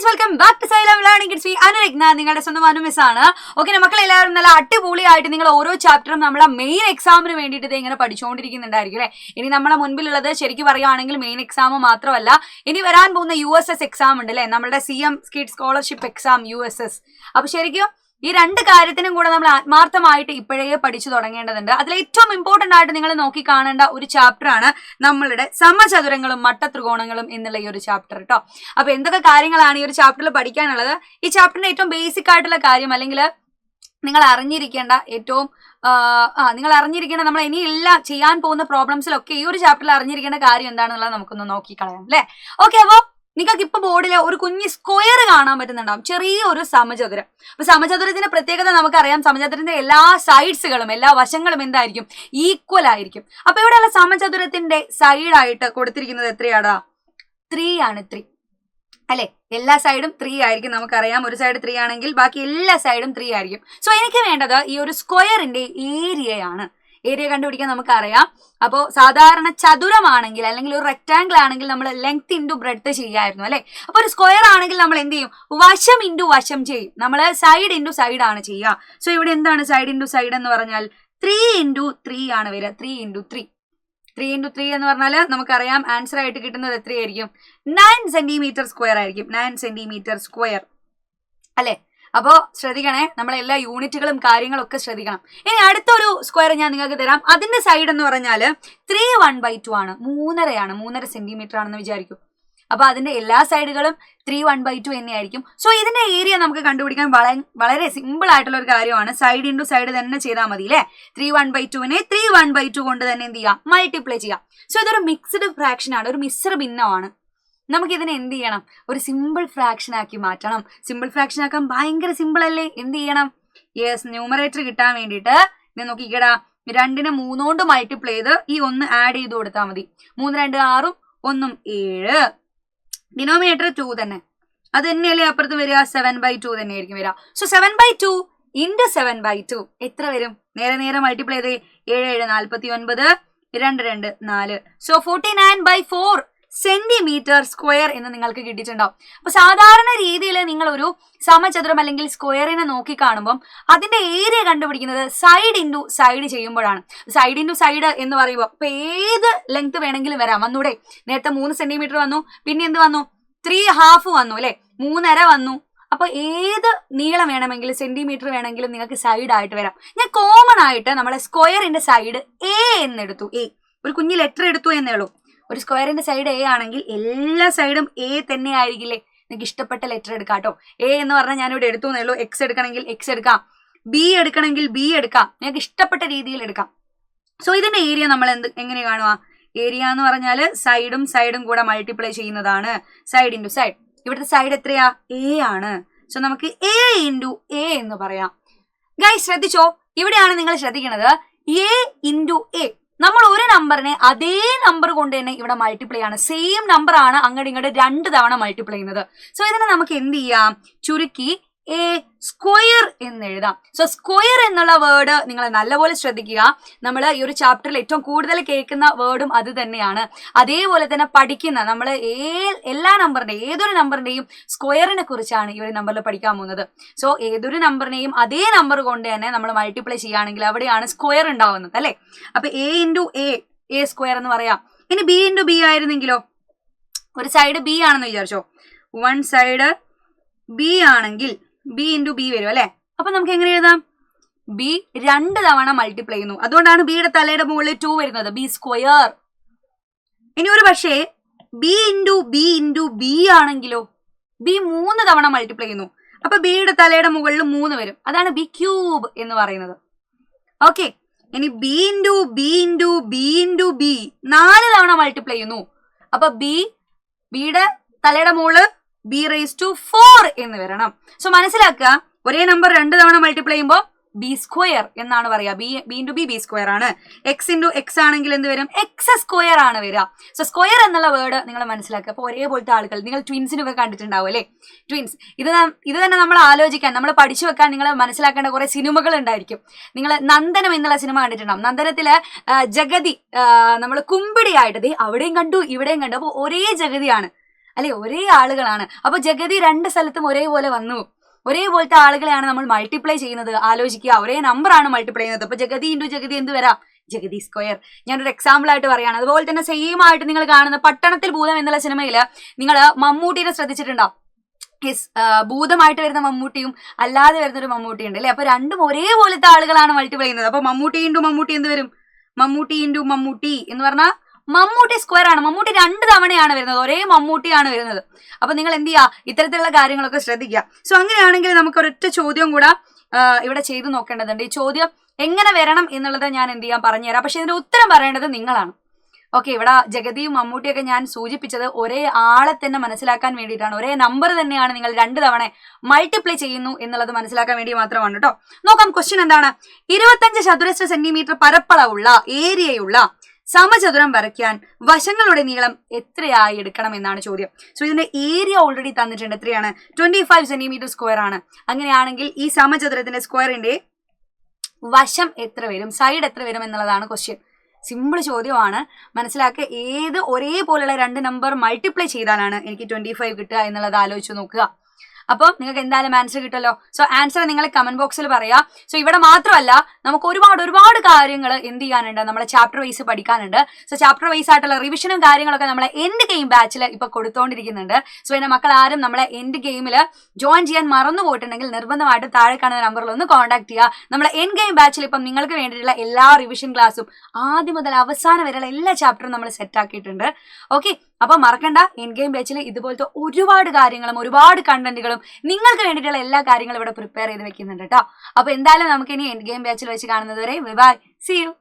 Welcome back to Xylem learning kids. അനുരഗ്ന നിങ്ങളുടെ സ്വന്തം അനുമിസ് ആണ്. ഓക്കെ, മക്കളെല്ലാവരും നല്ല അടിപൊളിയായിട്ട് നിങ്ങൾ ഓരോ ചാപ്റ്ററും നമ്മളെ മെയിൻ എക്സാമിന് വേണ്ടിയിട്ട് ഇങ്ങനെ പഠിച്ചുകൊണ്ടിരിക്കുന്നുണ്ടായിരിക്കും അല്ലേ. ഇനി നമ്മളെ മുൻപിലുള്ളത് ശരിക്കും പറയുകയാണെങ്കിൽ മെയിൻ എക്സാം മാത്രമല്ല, ഇനി വരാൻ പോകുന്ന USS എക്സാം ഉണ്ട് അല്ലേ, നമ്മുടെ CM kid scholarship exam USS. അപ്പൊ ശരിക്കും ഈ രണ്ട് കാര്യത്തിനും കൂടെ നമ്മൾ ആത്മാർത്ഥമായിട്ട് ഇപ്പോഴേ പഠിച്ചു തുടങ്ങേണ്ടതുണ്ട്. അതിൽ ഏറ്റവും ഇമ്പോർട്ടന്റ് ആയിട്ട് നിങ്ങൾ നോക്കി കാണേണ്ട ഒരു ചാപ്റ്റർ ആണ് നമ്മളുടെ സമചതുരങ്ങളും മട്ടത്രികോണങ്ങളും എന്നുള്ള ഈ ഒരു ചാപ്റ്റർ കേട്ടോ. അപ്പൊ എന്തൊക്കെ കാര്യങ്ങളാണ് ഈ ഒരു ചാപ്റ്ററിൽ പഠിക്കാനുള്ളത്? ഈ ചാപ്റ്ററിന്റെ ഏറ്റവും ബേസിക് ആയിട്ടുള്ള കാര്യം, അല്ലെങ്കിൽ നിങ്ങൾ അറിഞ്ഞിരിക്കേണ്ട ഏറ്റവും നിങ്ങൾ അറിഞ്ഞിരിക്കേണ്ട നമ്മൾ ഇനി എല്ലാം ചെയ്യാൻ പോകുന്ന പ്രോബ്ലംസിലൊക്കെ ഈ ഒരു ചാപ്റ്ററിൽ അറിഞ്ഞിരിക്കേണ്ട കാര്യം എന്താണെന്നുള്ളത് നമുക്കൊന്ന് നോക്കിക്കളയാം അല്ലെ. ഓക്കെ, അപ്പൊ നിങ്ങൾക്ക് ഇപ്പൊ ബോർഡിൽ ഒരു കുഞ്ഞ് സ്ക്വയർ കാണാൻ പറ്റുന്നുണ്ടാവും, ചെറിയൊരു സമചതുരം. അപ്പൊ സമചതുരത്തിന്റെ പ്രത്യേകത നമുക്കറിയാം, സമചതുരത്തിന്റെ എല്ലാ സൈഡ്സുകളും എല്ലാ വശങ്ങളും എന്തായിരിക്കും, ഈക്വൽ ആയിരിക്കും. അപ്പൊ ഇവിടെയുള്ള സമചതുരത്തിന്റെ സൈഡായിട്ട് കൊടുത്തിരിക്കുന്നത് എത്രയാടാ? 3 ആണ്. 3 അല്ലെ, എല്ലാ സൈഡും 3 ആയിരിക്കും. നമുക്കറിയാം ഒരു സൈഡ് 3 ആണെങ്കിൽ ബാക്കി എല്ലാ സൈഡും 3 ആയിരിക്കും. സോ എനിക്ക് വേണ്ടത് ഈ ഒരു സ്ക്വയറിന്റെ ഏരിയയാണ്. ഏരിയ കണ്ടുപിടിക്കാൻ നമുക്കറിയാം. അപ്പോൾ സാധാരണ ചതുരമാണെങ്കിൽ അല്ലെങ്കിൽ ഒരു റെക്ടാംഗിൾ ആണെങ്കിൽ നമ്മൾ ലെങ്ത് ഇൻറ്റു ബ്രെഡ്ത്ത് ചെയ്യായിരുന്നു അല്ലെ. അപ്പൊ ഒരു സ്ക്വയർ ആണെങ്കിൽ നമ്മൾ എന്ത് ചെയ്യും? വശം ഇൻറ്റു വശം ചെയ്യും. നമ്മൾ സൈഡ് ഇൻറ്റു സൈഡ് ആണ് ചെയ്യുക. സോ ഇവിടെ എന്താണ് സൈഡ് ഇൻറ്റു സൈഡ് എന്ന് പറഞ്ഞാൽ 3 ഇൻറ്റു 3 ആണ് വരിക. 3 ഇൻറ്റു 3 എന്ന് പറഞ്ഞാൽ നമുക്കറിയാം ആൻസർ ആയിട്ട് കിട്ടുന്നത് എത്രയായിരിക്കും? 9 സെന്റിമീറ്റർ സ്ക്വയർ ആയിരിക്കും. 9 സെന്റിമീറ്റർ സ്ക്വയർ അല്ലെ. അപ്പോ ശ്രദ്ധിക്കണേ, നമ്മളെല്ലാ യൂണിറ്റുകളും കാര്യങ്ങളും ഒക്കെ ശ്രദ്ധിക്കണം. ഇനി അടുത്തൊരു സ്ക്വയർ ഞാൻ നിങ്ങൾക്ക് തരാം. അതിന്റെ സൈഡ് എന്ന് പറഞ്ഞാൽ 3 1/2 ആണ്. 3.5 സെന്റിമീറ്റർ ആണെന്ന് വിചാരിക്കും. അപ്പൊ അതിന്റെ എല്ലാ സൈഡുകളും 3 1/2 തന്നെയായിരിക്കും. സോ ഇതിന്റെ ഏരിയ നമുക്ക് കണ്ടുപിടിക്കാൻ വളരെ സിമ്പിൾ ആയിട്ടുള്ള ഒരു കാര്യമാണ്. സൈഡ് ഇൻറ്റു സൈഡ് തന്നെ ചെയ്താൽ മതി അല്ലെ. 3 1/2നെ 3 1/2 കൊണ്ട് തന്നെ എന്ത് ചെയ്യാം? മൾട്ടിപ്ലൈ ചെയ്യാം. സോ ഇതൊരു മിക്സ്ഡ് ഫ്രാക്ഷൻ ആണ്, ഒരു മിശ്ര ഭിന്നമാണ്. നമുക്ക് ഇതിനെ എന്ത് ചെയ്യണം? ഒരു സിമ്പിൾ ഫ്രാക്ഷൻ ആക്കി മാറ്റണം. സിമ്പിൾ ഫ്രാക്ഷൻ ആക്കാൻ ഭയങ്കര സിമ്പിൾ അല്ലേ. എന്ത് ചെയ്യണം? യെസ്, ന്യൂമറേറ്റർ കിട്ടാൻ വേണ്ടിയിട്ട് ഇത് നോക്കിക്കടാ, 2നെ 3 കൊണ്ട് മൾട്ടിപ്ലൈ ചെയ്ത് ഈ 1 ആഡ് ചെയ്ത് കൊടുത്താൽ മതി. 3 2 6 1 7. ഡിനോമിനേറ്റർ 2 തന്നെ, അത് തന്നെയല്ലേ അപ്പുറത്ത് വരിക? 7/2 തന്നെയായിരിക്കും വരിക. സോ 7/2 ഇൻറ്റു 7/2 എത്ര വരും? നേരെ മൾട്ടിപ്ലൈ ചെയ്ത് 7 7 49, 2 2 4. സോ 49/4 സെന്റിമീറ്റർ സ്ക്വയർ എന്ന് നിങ്ങൾക്ക് കിട്ടിയിട്ടുണ്ടാവും. അപ്പൊ സാധാരണ രീതിയിൽ നിങ്ങൾ ഒരു സമചതുരം അല്ലെങ്കിൽ സ്ക്വയറിനെ നോക്കി കാണുമ്പോൾ അതിന്റെ ഏരിയ കണ്ടുപിടിക്കുന്നത് സൈഡ് ഇൻറ്റു സൈഡ് ചെയ്യുമ്പോഴാണ്. സൈഡ് ഇൻറ്റു സൈഡ് എന്ന് പറയുമ്പോൾ ഇപ്പൊ ഏത് ലെങ്ത് വേണമെങ്കിലും വരാം. വന്നൂടെ? നേരത്തെ 3 സെന്റിമീറ്റർ വന്നു, പിന്നെ എന്ത് വന്നു? 3.5 വന്നു അല്ലെ, 3.5 വന്നു. അപ്പൊ ഏത് നീളം വേണമെങ്കിലും സെന്റിമീറ്റർ വേണമെങ്കിലും നിങ്ങൾക്ക് സൈഡ് ആയിട്ട് വരാം. ഞാൻ കോമൺ ആയിട്ട് നമ്മുടെ സ്ക്വയറിന്റെ സൈഡ് A എന്നെടുത്തു. A ഒരു കുഞ്ഞു ലെറ്റർ എടുത്തു എന്നേ ഉള്ളൂ. ഒരു സ്ക്വയറിന്റെ സൈഡ് A ആണെങ്കിൽ എല്ലാ സൈഡും A തന്നെ ആയിരിക്കില്ലേ? നിങ്ങൾക്ക് ഇഷ്ടപ്പെട്ട ലെറ്റർ എടുക്കാം കേട്ടോ. A എന്ന് പറഞ്ഞാൽ ഞാനിവിടെ എടുത്തു എന്നേ ഉള്ളൂ. X എടുക്കണമെങ്കിൽ X എടുക്കാം, B എടുക്കണമെങ്കിൽ B എടുക്കാം, നിങ്ങൾക്ക് ഇഷ്ടപ്പെട്ട രീതിയിൽ എടുക്കാം. സോ ഇതിന്റെ ഏരിയ നമ്മൾ എങ്ങനെ കാണുക? ഏരിയ എന്ന് പറഞ്ഞാൽ സൈഡും കൂടെ മൾട്ടിപ്ലൈ ചെയ്യുന്നതാണ്. Side into side. ഇവിടുത്തെ സൈഡ് എത്രയാ? A ആണ്. സോ നമുക്ക് A ഇൻറ്റു A എന്ന് പറയാം. ഗൈസ് ശ്രദ്ധിച്ചോ, ഇവിടെയാണ് നിങ്ങൾ ശ്രദ്ധിക്കുന്നത്. A ഇൻറ്റു A, നമ്മൾ ഒരു നമ്പറിനെ അതേ നമ്പർ കൊണ്ട് തന്നെ ഇവിടെ മൾട്ടിപ്ലൈ ആണ്. സെയിം നമ്പർ ആണ് അങ്ങോട്ട് ഇങ്ങോട്ട് 2 തവണ മൾട്ടിപ്ലൈ ചെയ്യുന്നത്. സോ ഇതിനെ നമുക്ക് എന്ത് ചെയ്യാം? ചുരുക്കി A സ്ക്വയർ എന്ന് എഴുതാം. സോ സ്ക്വയർ എന്നുള്ള വേർഡ് നിങ്ങൾ നല്ലപോലെ ശ്രദ്ധിക്കുക. നമ്മൾ ഈ ഒരു ചാപ്റ്ററിൽ ഏറ്റവും കൂടുതൽ കേൾക്കുന്ന വേർഡും അത് തന്നെയാണ്. അതേപോലെ തന്നെ പഠിക്കുന്ന നമ്മൾ എല്ലാ നമ്പറിന്റെയും ഏതൊരു നമ്പറിന്റെയും സ്ക്വയറിനെ കുറിച്ചാണ് ഈ ഒരു നമ്പറിൽ പഠിക്കാൻ പോകുന്നത്. സോ ഏതൊരു നമ്പറിനെയും അതേ നമ്പർ കൊണ്ട് തന്നെ നമ്മൾ മൾട്ടിപ്ലൈ ചെയ്യുകയാണെങ്കിൽ അവിടെയാണ് സ്ക്വയർ ഉണ്ടാവുന്നത് അല്ലെ. അപ്പൊ A ഇൻറ്റു A സ്ക്വയർ എന്ന് പറയാം. ഇനി B ഇൻറ്റു B ആയിരുന്നെങ്കിലോ? ഒരു സൈഡ് B ആണെന്ന് വിചാരിച്ചോ. വൺ സൈഡ് B ആണെങ്കിൽ B ഇൻറ്റു B വരും അല്ലെ. അപ്പൊ നമുക്ക് എങ്ങനെ എഴുതാം? B 2 തവണ മൾട്ടിപ്ലൈ ചെയ്യുന്നു, അതുകൊണ്ടാണ് ബിയുടെ തലയുടെ മുകളിൽ 2 വരുന്നത്. B square. ഇനി ഒരു പക്ഷേ B ഇൻറ്റു B ആണെങ്കിലോ? B 3 തവണ മൾട്ടിപ്ലൈ ചെയ്യുന്നു, അപ്പൊ ബിയുടെ തലയുടെ മുകളിൽ 3 വരും. അതാണ് B ക്യൂബ് എന്ന് പറയുന്നത്. ഓക്കെ, ഇനി B ഇൻറ്റു B 4 തവണ മൾട്ടിപ്ലൈ ചെയ്യുന്നു, അപ്പൊ ബിയുടെ തലയുടെ മുകളിൽ B⁴ എന്ന് വരണം. സോ മനസ്സിലാക്കുക, ഒരേ നമ്പർ 2 തവണ മൾട്ടിപ്ലൈ ചെയ്യുമ്പോൾ B സ്ക്വയർ എന്നാണ് പറയാ. B ഇൻറ്റു B സ്ക്വയർ ആണ്. X ഇൻറ്റു X ആണെങ്കിൽ എന്ത് വരും? X സ്ക്വയർ ആണ് വരിക. സോ സ്ക്വയർ എന്നുള്ള വേർഡ് നിങ്ങൾ മനസ്സിലാക്കുക. അപ്പൊ ഒരേപോലത്തെ ആളുകൾ നിങ്ങൾ ട്വിൻസിനൊക്കെ കണ്ടിട്ടുണ്ടാവും അല്ലെ. ട്വിൻസ് ഇത് തന്നെ നമ്മൾ ആലോചിക്കാൻ, നമ്മൾ പഠിച്ചു വെക്കാൻ നിങ്ങൾ മനസ്സിലാക്കേണ്ട കുറെ സിനിമകൾ ഉണ്ടായിരിക്കും. നിങ്ങൾ നന്ദനം എന്നുള്ള സിനിമ കണ്ടിട്ടുണ്ടാവും. നന്ദനത്തില് ജഗതി നമ്മൾ കുമ്പിടിയായിട്ട് അവിടെയും കണ്ടു ഇവിടെയും കണ്ടു. അപ്പൊ ഒരേ ജഗതിയാണ്. അല്ലെ? ഒരേ ആളുകളാണ്. അപ്പൊ ജഗതി 2 സ്ഥലത്തും ഒരേപോലെ വന്നു. ഒരേപോലത്തെ ആളുകളെയാണ് നമ്മൾ മൾട്ടിപ്ലൈ ചെയ്യുന്നത്. ആലോചിക്കുക, ഒരേ നമ്പർ ആണ് മൾട്ടിപ്ലൈ ചെയ്യുന്നത്. അപ്പൊ ജഗതി ഇൻറ്റു ജഗതി എന്ത് വരാം? ജഗതി സ്ക്വയർ. ഞാനൊരു എക്സാമ്പിൾ ആയിട്ട് പറയാണ്. അതുപോലെ തന്നെ സെയിം ആയിട്ട് നിങ്ങൾ കാണുന്ന പട്ടണത്തിൽ ഭൂതം എന്നുള്ള സിനിമയില് നിങ്ങൾ മമ്മൂട്ടിനെ ശ്രദ്ധിച്ചിട്ടുണ്ടാവും. ഭൂതമായിട്ട് വരുന്ന മമ്മൂട്ടിയും അല്ലാതെ വരുന്നൊരു മമ്മൂട്ടി ഉണ്ട് അല്ലെ? അപ്പൊ രണ്ടും ഒരേപോലത്തെ ആളുകളാണ് മൾട്ടിപ്ലൈ ചെയ്യുന്നത്. അപ്പൊ മമ്മൂട്ടി ഇൻറ്റു മമ്മൂട്ടി എന്ത് വരും? മമ്മൂട്ടി ഇൻറ്റു മമ്മൂട്ടി എന്ന് പറഞ്ഞാൽ മമ്മൂട്ടി സ്ക്വയർ ആണ്. മമ്മൂട്ടി 2 തവണയാണ് വരുന്നത്, ഒരേ മമ്മൂട്ടിയാണ് വരുന്നത്. അപ്പൊ നിങ്ങൾ എന്ത് ചെയ്യുക? ഇത്തരത്തിലുള്ള കാര്യങ്ങളൊക്കെ ശ്രദ്ധിക്കുക. സോ അങ്ങനെയാണെങ്കിൽ നമുക്ക് ഒരൊറ്റ ചോദ്യം കൂടെ ഇവിടെ ചെയ്തു നോക്കേണ്ടതുണ്ട്. ഈ ചോദ്യം എങ്ങനെ വരണം എന്നുള്ളത് ഞാൻ എന്ത് ചെയ്യാൻ പറഞ്ഞുതരാം. പക്ഷെ ഇതിന്റെ ഉത്തരം പറയേണ്ടത് നിങ്ങളാണ്. ഓക്കെ, ഇവിടെ ജഗതിയും മമ്മൂട്ടിയൊക്കെ ഞാൻ സൂചിപ്പിച്ചത് ഒരേ ആളെ തന്നെ മനസ്സിലാക്കാൻ വേണ്ടിയിട്ടാണ്. ഒരേ നമ്പർ തന്നെയാണ് നിങ്ങൾ 2 തവണ മൾട്ടിപ്ലൈ ചെയ്യുന്നു എന്നുള്ളത് മനസ്സിലാക്കാൻ വേണ്ടി മാത്രമാണ് കേട്ടോ. നോക്കാം, ക്വസ്റ്റ്യൻ എന്താണ്? 25 ചതുരശ്ര സെന്റിമീറ്റർ പരപ്പളവുള്ള ഏരിയയുള്ള സമചതുരം വരയ്ക്കാൻ വശങ്ങളുടെ നീളം എത്രയായി എടുക്കണം എന്നാണ് ചോദ്യം. സോ ഇതിന്റെ ഏരിയ ഓൾറെഡി തന്നിട്ടുണ്ട്. എത്രയാണ്? 25 സെന്റിമീറ്റർ സ്ക്വയർ ആണ്. അങ്ങനെയാണെങ്കിൽ ഈ സമചതുരത്തിന്റെ സ്ക്വയറിന്റെ വശം എത്ര വരും, സൈഡ് എത്ര വരും എന്നുള്ളതാണ് ക്വസ്റ്റ്യൻ. സിമ്പിൾ ചോദ്യമാണ്, മനസ്സിലാക്കുക. ഏത് ഒരേപോലെയുള്ള 2 നമ്പർ മൾട്ടിപ്ലൈ ചെയ്താലാണ് എനിക്ക് 25 കിട്ടുക എന്നുള്ളത് ആലോചിച്ച് നോക്കുക. അപ്പം നിങ്ങൾക്ക് എന്തായാലും ആൻസർ കിട്ടുമല്ലോ. സോ ആൻസർ നിങ്ങൾ കമന്റ് ബോക്സിൽ പറയാം. സോ ഇവിടെ മാത്രമല്ല, നമുക്ക് ഒരുപാട് കാര്യങ്ങൾ എന്ത് ചെയ്യാനുണ്ട്, നമ്മളെ ചാപ്റ്റർ വൈസ് പഠിക്കാനുണ്ട്. സോ ചാപ്റ്റർ വൈസ് ആയിട്ടുള്ള റിവിഷനും കാര്യങ്ങളൊക്കെ നമ്മളെ എൻഡ് ഗെയിം ബാച്ചിൽ ഇപ്പൊ കൊടുത്തോണ്ടിരിക്കുന്നുണ്ട്. സോ എന്റെ മക്കൾ ആരും നമ്മളെ എൻഡ് ഗെയിമിൽ ജോയിൻ ചെയ്യാൻ മറന്നു പോയിട്ടുണ്ടെങ്കിൽ നിർബന്ധമായിട്ട് താഴെ കാണുന്ന നമ്പറിൽ ഒന്ന് കോൺടാക്ട് ചെയ്യുക. നമ്മളെ എൻഡ് ഗെയിം ബാച്ചിൽ ഇപ്പം നിങ്ങൾക്ക് വേണ്ടിയിട്ടുള്ള എല്ലാ റിവിഷൻ ക്ലാസ്സും ആദ്യം മുതൽ അവസാനം വരെയുള്ള എല്ലാ ചാപ്റ്ററും നമ്മൾ സെറ്റ് ആക്കിയിട്ടുണ്ട്. ഓക്കെ, അപ്പൊ മറക്കണ്ട, എൻഡ് ഗെയിം ബാച്ചിൽ ഇതുപോലത്തെ ഒരുപാട് കാര്യങ്ങളും ഒരുപാട് കണ്ടന്റുകളും നിങ്ങൾക്ക് വേണ്ടിയിട്ടുള്ള എല്ലാ കാര്യങ്ങളും ഇവിടെ പ്രിപ്പയർ ചെയ്ത് വെക്കുന്നുണ്ട് കേട്ടോ. അപ്പൊ എന്തായാലും നമുക്ക് ഇനി എൻഡ് ഗെയിം ബാച്ചിൽ വെച്ച് കാണുന്നത് വരെ ബൈ, സീ യു.